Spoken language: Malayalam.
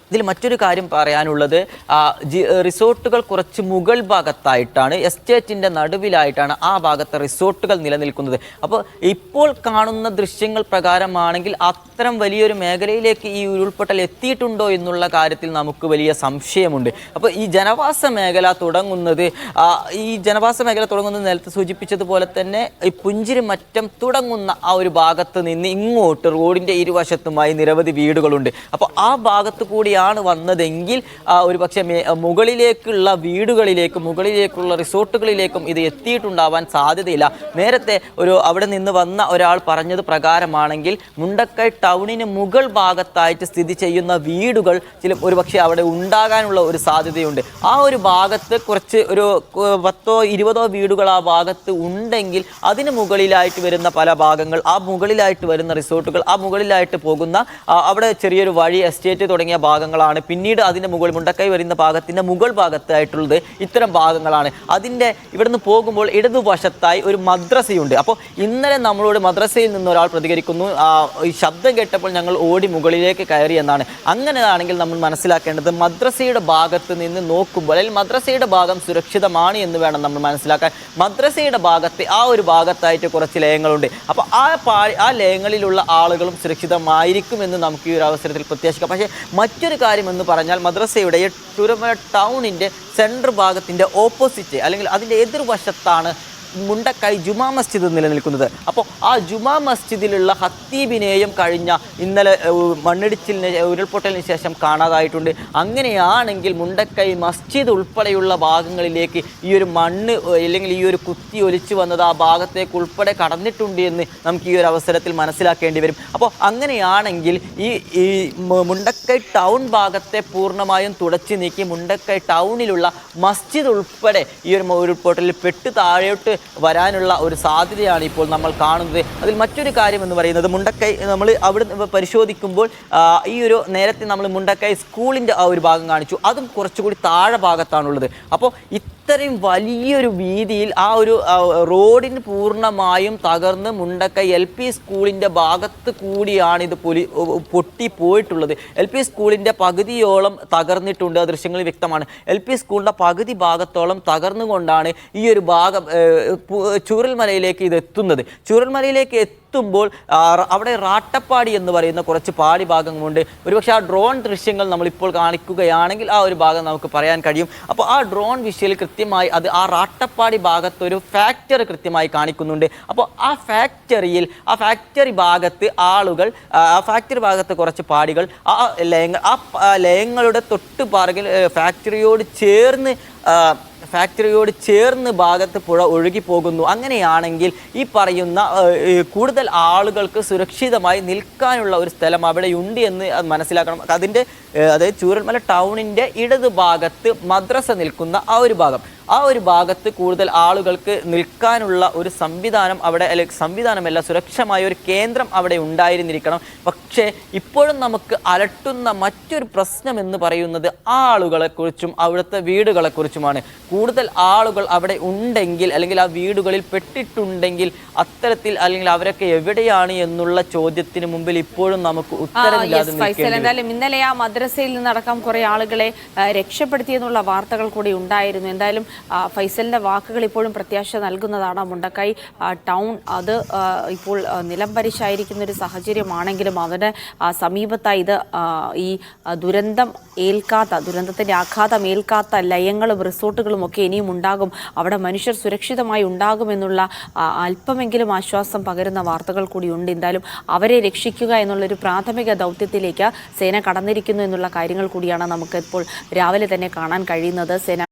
ഇതിൽ മറ്റൊരു കാര്യം പറയാനുള്ളത്, റിസോർട്ടുകൾ കുറച്ച് മുകൾ ഭാഗത്തായിട്ടാണ്, എസ്റ്റേറ്റിൻ്റെ നടുവിലായിട്ടാണ് ആ ഭാഗത്തെ റിസോർട്ടുകൾ നിലനിൽക്കുന്നത്. അപ്പോൾ ഇപ്പോൾ കാണുന്ന ദൃശ്യങ്ങൾ പ്രകാരമാണെങ്കിൽ അത്തരം വലിയൊരു മേഖലയിലേക്ക് ഈ ഉരുൾപൊട്ടൽ എത്തിയിട്ടുണ്ടോ എന്നുള്ള കാര്യത്തിൽ നമുക്ക് വലിയ സംശയമുണ്ട്. അപ്പോൾ ഈ ജനവാസ മേഖല തുടങ്ങുന്നത് നേരത്തെ സൂചിപ്പിച്ചതുപോലെ തന്നെ ഈ പുഞ്ചിരിമറ്റം തുടങ്ങുന്ന ആ ഒരു ഭാഗത്ത് നിന്ന് ഇങ്ങോട്ട് റോഡിൻ്റെ ഇരുവശത്തുമായി നിരവധി വീടുകളുണ്ട്. അപ്പോൾ ആ ഭാഗത്ത് കൂടിയാണ് വന്നതെങ്കിൽ ഒരു പക്ഷേ മുകളിലേക്കുള്ള വീടുകളിലേക്കും മുകളിലേക്കുള്ള റിസോർട്ടുകളിലേക്കും ഇത് എത്തിയിട്ടുണ്ടാവാൻ സാധ്യതയില്ല. നേരത്തെ അവിടെ നിന്ന് വന്ന ഒരാൾ പറഞ്ഞത് പ്രകാരമാണെങ്കിൽ മുണ്ടക്കൈ ടൗണിന് മുകൾ ഭാഗത്തായിട്ട് സ്ഥിതി ചെയ്യുന്ന വീടുകൾ ഒരു പക്ഷേ അവിടെ ഉണ്ടാകാനുള്ള ഒരു സാധ്യതയുണ്ട്. ആ ഒരു ഭാഗത്ത് കുറച്ച് ഒരു 10-20 വീടുകൾ ആ ഭാഗത്ത് ഉണ്ടെങ്കിൽ അതിന് മുകളിലായിട്ട് വരുന്ന പല ഭാഗങ്ങൾ, ആ മുകളിലായിട്ട് വരുന്ന റിസോർട്ടുകൾ, ആ മുകളിലായിട്ട് പോകുന്ന അവിടെ ചെറിയൊരു വഴി, എസ്റ്റേറ്റ് തുടങ്ങിയ ഭാഗങ്ങളാണ്. പിന്നീട് അതിൻ്റെ മുണ്ടക്കൈ വരുന്ന ഭാഗത്തിൻ്റെ മുകൾ ഭാഗത്തായിട്ടുള്ളത് ഇത്തരം ഭാഗങ്ങളാണ്. ഇവിടുന്ന് പോകുമ്പോൾ ഇടതുവശത്തായി ഒരു മദ്രസയുണ്ട്. അപ്പോൾ ഇന്നലെ നമ്മളോട് മദ്രസയിൽ നിന്ന് ഒരാൾ പ്രതികരിക്കുന്നു, ഈ ശബ്ദം കേട്ടപ്പോൾ ഞങ്ങൾ ഓടി മുകളിലേക്ക് കയറി എന്നാണ്. അങ്ങനെയാണെങ്കിൽ നമ്മൾ മനസ്സിലാക്കേണ്ടത് മദ്രസയുടെ ഭാഗത്ത് നിന്ന് നോക്കുമ്പോൾ, അല്ലെങ്കിൽ മദ്രസയുടെ ഭാഗം സുരക്ഷിതമാണ് എന്ന് വേണം നമ്മൾ മനസ്സിലാക്കാൻ. മദ്രസയുടെ ഭാഗത്ത് ആ ഒരു ഭാഗത്തായിട്ട് കുറച്ച് ലയങ്ങളുണ്ട്. അപ്പോൾ ആ ലയങ്ങളിലുള്ള ആളുകളും സുരക്ഷിതമായിരിക്കും എന്ന് നമുക്ക് ഈ ഒരു അവസരത്തിൽ പ്രത്യാശിക്കാം. പക്ഷേ മറ്റൊരു കാര്യം എന്ന് പറഞ്ഞാൽ, മദ്രസയുടെ ചുരമല ടൗണിൻ്റെ സെൻട്രൽ ഭാഗത്തിൻ്റെ ഓപ്പോസിറ്റ് അല്ലെങ്കിൽ അതിൻ്റെ എതിർവശത്താണ് മുണ്ടക്കൈ ജുമാ മസ്ജിദ് നിലനിൽക്കുന്നത്. അപ്പോൾ ആ ജുമാ മസ്ജിദിലുള്ള ഹത്തീബിനെയും ഇന്നലെ മണ്ണിടിച്ചിലിന് ഉരുൾപൊട്ടലിന് ശേഷം കാണാതായിട്ടുണ്ട്. അങ്ങനെയാണെങ്കിൽ മുണ്ടക്കൈ മസ്ജിദ് ഉൾപ്പെടെയുള്ള ഭാഗങ്ങളിലേക്ക് ഈ ഒരു മണ്ണ് അല്ലെങ്കിൽ ഈ ഒരു കുത്തി ഒലിച്ചു വന്നത് ആ ഭാഗത്തേക്ക് ഉൾപ്പെടെ കടന്നിട്ടുണ്ട് എന്ന് നമുക്ക് ഈ ഒരു അവസരത്തിൽ മനസ്സിലാക്കേണ്ടി വരും. അപ്പോൾ അങ്ങനെയാണെങ്കിൽ ഈ മുണ്ടക്കൈ ടൗൺ ഭാഗത്തെ പൂർണ്ണമായും തുടച്ചു നീക്കി മുണ്ടക്കൈ ടൗണിലുള്ള മസ്ജിദ് ഉൾപ്പെടെ ഈ ഒരു ഉരുൾപൊട്ടലിൽ പെട്ട് താഴോട്ട് വരാനുള്ള ഒരു സാധ്യതയാണ് ഇപ്പോൾ നമ്മൾ കാണുന്നത്. അതിൽ മറ്റൊരു കാര്യം എന്ന് പറയുന്നത്, മുണ്ടക്കൈ നമ്മൾ അവിടെ പരിശോധിക്കുമ്പോൾ ഈ ഒരു നേരത്തെ നമ്മൾ മുണ്ടക്കൈ സ്കൂളിൻ്റെ ആ ഒരു ഭാഗം കാണിച്ചു, അതും കുറച്ചുകൂടി താഴെ ഭാഗത്താണുള്ളത്. അപ്പോൾ ഇത്രയും വലിയൊരു വീതിയിൽ ആ ഒരു റോഡിന് പൂർണ്ണമായും തകർന്ന് മുണ്ടക്കൈ LP സ്കൂളിൻ്റെ ഭാഗത്ത് കൂടിയാണ് ഇത് പൊട്ടിപ്പോയിട്ടുള്ളത്. LP സ്കൂളിൻ്റെ പകുതിയോളം തകർന്നിട്ടുണ്ട്, ആ ദൃശ്യങ്ങളിൽ വ്യക്തമാണ്. LP സ്കൂളിൻ്റെ പകുതി ഭാഗത്തോളം തകർന്നുകൊണ്ടാണ് ഈ ഒരു ഭാഗം ചൂരൽമലയിലേക്ക് ഇത് എത്തുന്നത്. ചൂരൽമലയിലേക്ക് എത്തുമ്പോൾ അവിടെ റാട്ടപ്പാടി എന്ന് പറയുന്ന കുറച്ച് പാടി ഭാഗങ്ങളുണ്ട്. ഒരുപക്ഷെ ആ ഡ്രോൺ ദൃശ്യങ്ങൾ നമ്മളിപ്പോൾ കാണിക്കുകയാണെങ്കിൽ ആ ഒരു ഭാഗം നമുക്ക് പറയാൻ കഴിയും. അപ്പോൾ ആ ഡ്രോൺ വിഷ്വൽ കൃത്യമായി ആ റാട്ടപ്പാടി ഭാഗത്തൊരു ഫാക്ടറി കൃത്യമായി കാണിക്കുന്നുണ്ട്. അപ്പോൾ ആ ഫാക്ടറി ഭാഗത്ത് ആളുകൾ, ആ ഫാക്ടറി ഭാഗത്ത് കുറച്ച് പാടികൾ, ആ ലയങ്ങളുടെ തൊട്ടുപാറകിൽ ഫാക്ടറിയോട് ചേർന്ന് ഭാഗത്ത് പുഴ ഒഴുകി പോകുന്നു. അങ്ങനെയാണെങ്കിൽ ഈ പറയുന്ന കൂടുതൽ ആളുകൾക്ക് സുരക്ഷിതമായി നിൽക്കാനുള്ള ഒരു സ്ഥലം അവിടെയുണ്ട് എന്ന് മനസ്സിലാക്കണം. അതായത് ചൂരൽമല ടൗണിൻ്റെ ഇടത് ഭാഗത്ത് മദ്രസ നിൽക്കുന്ന ആ ഒരു ഭാഗത്ത് കൂടുതൽ ആളുകൾക്ക് നിൽക്കാനുള്ള ഒരു സംവിധാനം അവിടെ, സംവിധാനമല്ല, സുരക്ഷമായ ഒരു കേന്ദ്രം അവിടെ ഉണ്ടായിരുന്നിരിക്കണം. പക്ഷേ ഇപ്പോഴും നമുക്ക് അലട്ടുന്ന മറ്റൊരു പ്രശ്നം എന്ന് പറയുന്നത് ആളുകളെക്കുറിച്ചും അവിടുത്തെ വീടുകളെക്കുറിച്ചുമാണ്. കൂടുതൽ ആളുകൾ അവിടെ ഉണ്ടെങ്കിൽ അല്ലെങ്കിൽ ആ വീടുകളിൽ പെട്ടിട്ടുണ്ടെങ്കിൽ അത്തരത്തിൽ അല്ലെങ്കിൽ അവരൊക്കെ എവിടെയാണ് എന്നുള്ള ചോദ്യത്തിന് മുമ്പിൽ ഇപ്പോഴും നമുക്ക് ഉത്തരമില്ലാതെ എന്തായാലും ഇന്നലെ ആ മദ്രസയിൽ നിന്നടക്കം കുറെ ആളുകളെ രക്ഷപ്പെടുത്തിയെന്നുള്ള വാർത്തകൾ കൂടി ഉണ്ടായിരുന്നു. എന്തായാലും ഫൈസലിന്റെ വാക്കുകൾ ഇപ്പോഴും പ്രത്യാശ നൽകുന്നതാണ്. മുണ്ടക്കൈ ടൗൺ അത് ഇപ്പോൾ നിലംപരിശായിരിക്കുന്ന ഒരു സാഹചര്യമാണെങ്കിലും അവന് സമീപത്തായി ഈ ദുരന്തത്തിന്റെ ആഘാതം ഏൽക്കാത്ത ലയങ്ങളും റിസോർട്ടുകളും ഒക്കെ ഇനിയും ഉണ്ടാകും. അവിടെ മനുഷ്യർ സുരക്ഷിതമായി ഉണ്ടാകുമെന്നുള്ള അല്പമെങ്കിലും ആശ്വാസം പകരുന്ന വാർത്തകൾ കൂടിയുണ്ട്. എന്തായാലും അവരെ രക്ഷിക്കുക എന്നുള്ളൊരു പ്രാഥമിക ദൗത്യത്തിലേക്ക് സേന കടന്നിരിക്കുന്നു എന്നുള്ള കാര്യങ്ങൾ കൂടിയാണ് നമുക്ക് ഇപ്പോൾ രാവിലെ തന്നെ കാണാൻ കഴിയുന്നത്. സേന